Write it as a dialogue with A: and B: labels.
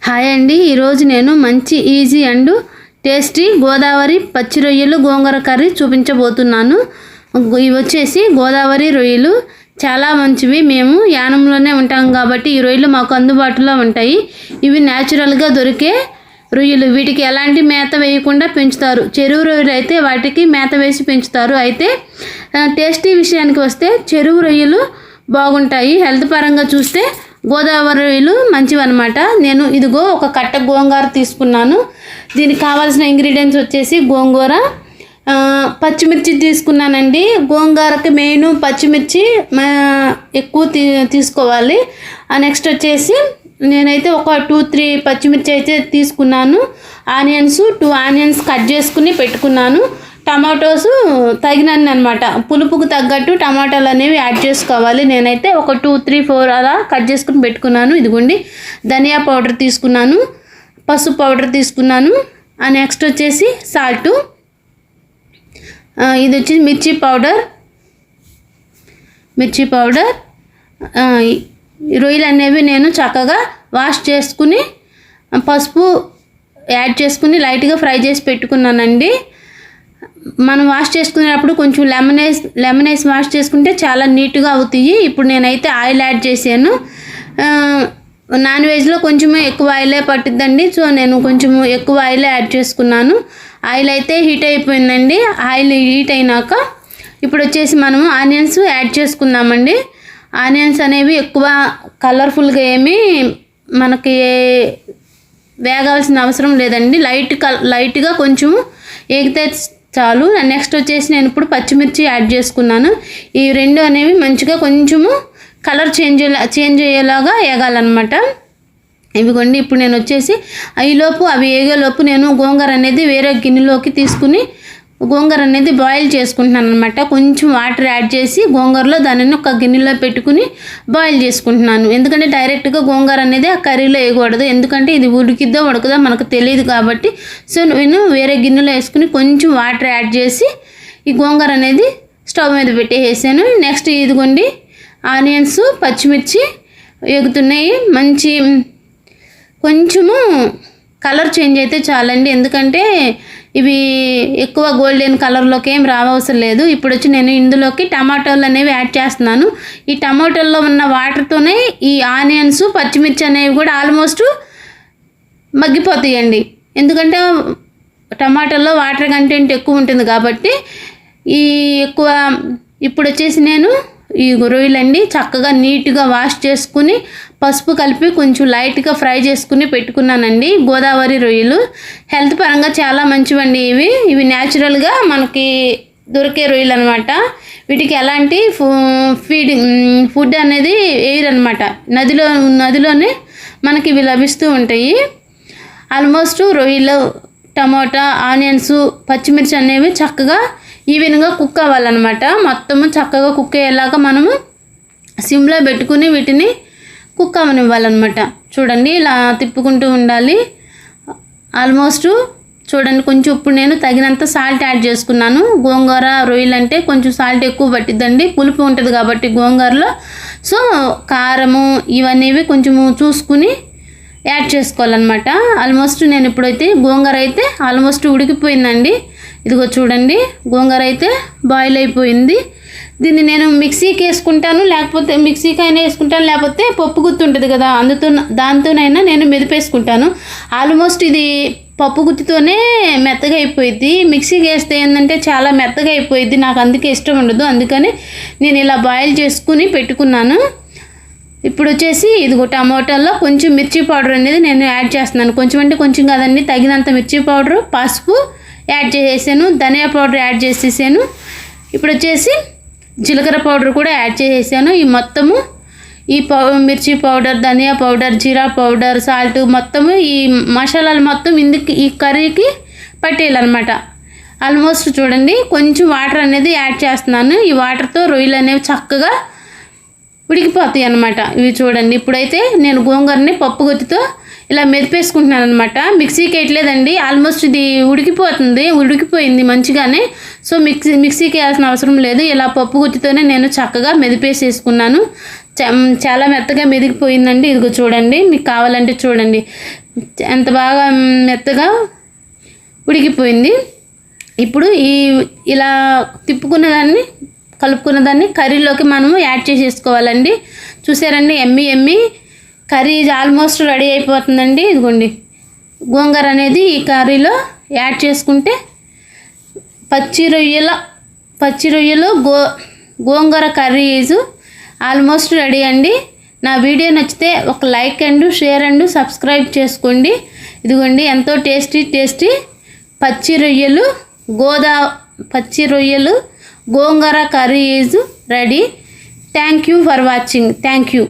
A: Hi అండి. ఈరోజు నేను మంచి ఈజీ అండ్ టేస్టీ గోదావరి పచ్చి రొయ్యలు గోంగూర కర్రీ చూపించబోతున్నాను. ఇవి వచ్చేసి గోదావరి రొయ్యలు చాలా మంచివి. మేము యానంలోనే ఉంటాం కాబట్టి ఈ రొయ్యలు మాకు అందుబాటులో ఉంటాయి. ఇవి న్యాచురల్గా దొరికే రొయ్యలు. వీటికి ఎలాంటి మేత వేయకుండా పెంచుతారు. చెరువు రొయ్యలు అయితే వాటికి మేత వేసి పెంచుతారు. అయితే టేస్టీ విషయానికి వస్తే చెరువు రొయ్యలు బాగుంటాయి. హెల్త్ పరంగా చూస్తే గోదావరి రొయ్యలు మంచివన్నమాట. నేను ఇదిగో ఒక కట్ట గోంగూర తీసుకున్నాను. దీనికి కావాల్సిన ఇంగ్రీడియంట్స్ వచ్చేసి గోంగూర, పచ్చిమిర్చి తీసుకున్నానండి. గోంగూరకి మెయిన్ పచ్చిమిర్చి ఎక్కువ తీసుకోవాలి. నెక్స్ట్ వచ్చేసి నేనైతే ఒక 2-3 పచ్చిమిర్చి అయితే తీసుకున్నాను. ఆనియన్స్ 2 ఆనియన్స్ కట్ చేసుకుని పెట్టుకున్నాను. టమాటోస్ తగినన్ని అనమాట, పులుపుకు తగ్గట్టు టమాటాలు అనేవి యాడ్ చేసుకోవాలి. నేనైతే ఒక 2-3-4 అలా కట్ చేసుకుని పెట్టుకున్నాను. ఇదిగోండి ధనియా పౌడర్ తీసుకున్నాను, పసుపు పౌడర్ తీసుకున్నాను. నెక్స్ట్ వచ్చేసి సాల్టు, ఇది వచ్చి మిర్చి పౌడర్. రొయ్యలు అనేవి నేను చక్కగా వాష్ చేసుకుని పసుపు యాడ్ చేసుకుని లైట్గా ఫ్రై చేసి పెట్టుకున్నానండి. మనం వాష్ చేసుకునేటప్పుడు కొంచెం లెమన్ వాష్ చేసుకుంటే చాలా నీట్గా అవుతాయి. ఇప్పుడు నేనైతే ఆయిల్ యాడ్ చేశాను. నాన్ వెజ్లో కొంచెమే ఎక్కువ ఆయిలే పట్టుద్దండి. సో నేను కొంచెం ఎక్కువ ఆయిలే యాడ్ చేసుకున్నాను. ఆయిల్ అయితే హీట్ అయిపోయిందండి. ఆయిల్ హీట్ అయినాక ఇప్పుడు వచ్చేసి మనము ఆనియన్స్ యాడ్ చేసుకుందామండి. ఆనియన్స్ అనేవి ఎక్కువ కలర్ఫుల్గా ఏమీ మనకి వేగాల్సిన అవసరం లేదండి. లైట్గా కొంచెం వేగితే చాలు. నెక్స్ట్ వచ్చేసి నేను ఇప్పుడు పచ్చిమిర్చి యాడ్ చేసుకున్నాను. ఈ రెండు అనేవి మంచిగా కొంచెము కలర్ చేంజ్ అయ్యేలాగా వేగాలన్నమాట. ఇవిగోండి ఇప్పుడు నేను వచ్చేసి ఈలోపు అవి వేగేలోపు నేను గోంగూర అనేది వేరే గిన్నెలోకి తీసుకుని గోంగూర అనేది బాయిల్ చేసుకుంటున్నాను అనమాట. కొంచెం వాటర్ యాడ్ చేసి గోంగూరలో దానిని ఒక గిన్నెలో పెట్టుకుని బాయిల్ చేసుకుంటున్నాను. ఎందుకంటే డైరెక్ట్గా గోంగూర అనేది ఆ కర్రీలో వేయకూడదు. ఎందుకంటే ఇది ఉడికిద్దో ఉడకదో మనకు తెలియదు కాబట్టి. సో నేను వేరే గిన్నెలో వేసుకుని కొంచెం వాటర్ యాడ్ చేసి ఈ గోంగూర అనేది స్టవ్ మీద పెట్టేసాను. నెక్స్ట్ ఇదిగోండి ఆనియన్స్ పచ్చిమిర్చి వేగుతున్నాయి. మంచి కొంచెము కలర్ చేంజ్ అయితే చాలండి. ఎందుకంటే ఇవి ఎక్కువ గోల్డెన్ కలర్లోకి ఏం రావవసరం లేదు. ఇప్పుడు వచ్చి నేను ఇందులోకి టమాటోలు అనేవి యాడ్ చేస్తున్నాను. ఈ టమాటోల్లో ఉన్న వాటర్తోనే ఈ ఆనియన్స్ పచ్చిమిర్చి అనేవి కూడా ఆల్మోస్ట్ మగ్గిపోతాయండి. ఎందుకంటే టమాటోల్లో వాటర్ కంటెంట్ ఎక్కువ ఉంటుంది కాబట్టి ఇప్పుడు వచ్చేసి నేను ఈ రొయ్యలండి చక్కగా నీట్గా వాష్ చేసుకుని పసుపు కలిపి కొంచెం లైట్గా ఫ్రై చేసుకుని పెట్టుకున్నానండి. గోదావరి రొయ్యలు హెల్త్ పరంగా చాలా మంచివండి. ఇవి న్యాచురల్గా మనకి దొరికే రొయ్యలు అనమాట. వీటికి ఎలాంటి ఫుడ్ అనేది వేయరనమాట. నదిలోనే మనకి ఇవి లభిస్తూ ఉంటాయి. ఆల్మోస్ట్ రొయ్యలు, టమోటా, ఆనియన్స్, పచ్చిమిర్చి అనేవి చక్కగా ఈవెన్గా కుక్ అవ్వాలన్నమాట. మొత్తము చక్కగా కుక్ అయ్యేలాగా మనము సిమ్లో పెట్టుకుని వీటిని కుక్ అవ్వనివ్వాలన్నమాట. చూడండి ఇలా తిప్పుకుంటూ ఉండాలి. ఆల్మోస్ట్ చూడండి కొంచెం ఇప్పుడు నేను తగినంత సాల్ట్ యాడ్ చేసుకున్నాను. గోంగూర రొయ్యలు అంటే కొంచెం సాల్ట్ ఎక్కువ పట్టిద్దండి, పులుపు ఉంటుంది కాబట్టి గోంగూరలో. సో కారము ఇవన్నీ కొంచెము చూసుకుని యాడ్ చేసుకోవాలన్నమాట. ఆల్మోస్ట్ నేను ఇప్పుడైతే గోంగూర అయితే ఆల్మోస్ట్ ఉడికిపోయిందండి. ఇదిగో చూడండి గోంగూర అయితే బాయిల్ అయిపోయింది. దీన్ని నేను మిక్సీకి వేసుకుంటాను, లేకపోతే మిక్సీకైనా వేసుకుంటాను, లేకపోతే పప్పు గుత్తి ఉంటుంది కదా దాంతోనైనా నేను మెదిపేసుకుంటాను. ఆల్మోస్ట్ ఇది పప్పు గుత్తితోనే మెత్తగా అయిపోయింది. మిక్సీకి వేస్తే ఏంటంటే చాలా మెత్తగా అయిపోయింది. నాకు అందుకే ఇష్టం ఉండదు. అందుకని నేను ఇలా బాయిల్ చేసుకుని పెట్టుకున్నాను. ఇప్పుడు వచ్చేసి ఇదిగో టమోటాల్లో కొంచెం మిర్చి పౌడర్ అనేది నేను యాడ్ చేస్తున్నాను. కొంచెం అంటే కొంచెం కాదండి, తగినంత మిర్చి పౌడరు, పసుపు యాడ్ చేసేసాను, ధనియా పౌడర్ యాడ్ చేసేసాను. ఇప్పుడు వచ్చేసి జీలకర్ర పౌడర్ కూడా యాడ్ చేసేసాను. ఈ మొత్తము మిర్చి పౌడర్, ధనియా పౌడర్, జీరా పౌడర్, సాల్ట్ మొత్తము ఈ మసాలాలు మొత్తం ఈ కర్రీకి పట్టేయాలన్నమాట. ఆల్మోస్ట్ చూడండి కొంచెం వాటర్ అనేది యాడ్ చేస్తున్నాను. ఈ వాటర్తో రొయ్యలు అనేవి చక్కగా ఉడికిపోతాయి అన్నమాట. ఇవి చూడండి ఇప్పుడైతే నేను గోంగూరని పప్పు గుత్తితో ఇలా మెదిపేసుకుంటున్నాను అనమాట. మిక్సీకి వేయట్లేదండి. ఆల్మోస్ట్ ఇది ఉడికిపోయింది మంచిగానే. సో మిక్సీకి వేయాల్సిన అవసరం లేదు. ఇలా పప్పు గుత్తితోనే నేను చక్కగా మెదిపేసేసుకున్నాను. చాలా మెత్తగా మెదిగిపోయిందండి. ఇదిగో చూడండి, మీకు కావాలంటే చూడండి ఎంత బాగా మెత్తగా ఉడికిపోయింది. ఇప్పుడు ఇలా తిప్పుకున్న దాన్ని కలుపుకున్న దాన్ని కర్రీలోకి మనము యాడ్ చేసేసుకోవాలండి. చూసారండి, ఎమ్మి కర్రీ ఆల్మోస్ట్ రెడీ అయిపోతుందండి. ఇదిగోండి, గోంగూర అనేది ఈ కర్రీలో యాడ్ చేసుకుంటే పచ్చి రొయ్యలు gongura curry is almost ready అండి. నా వీడియో నచ్చితే ఒక like and share and subscribe చేసుకోండి. ఇదిగోండి, ఎంతో టేస్టీ పచ్చి రొయ్యలు gongura curry is ready. Thank you for watching. Thank you.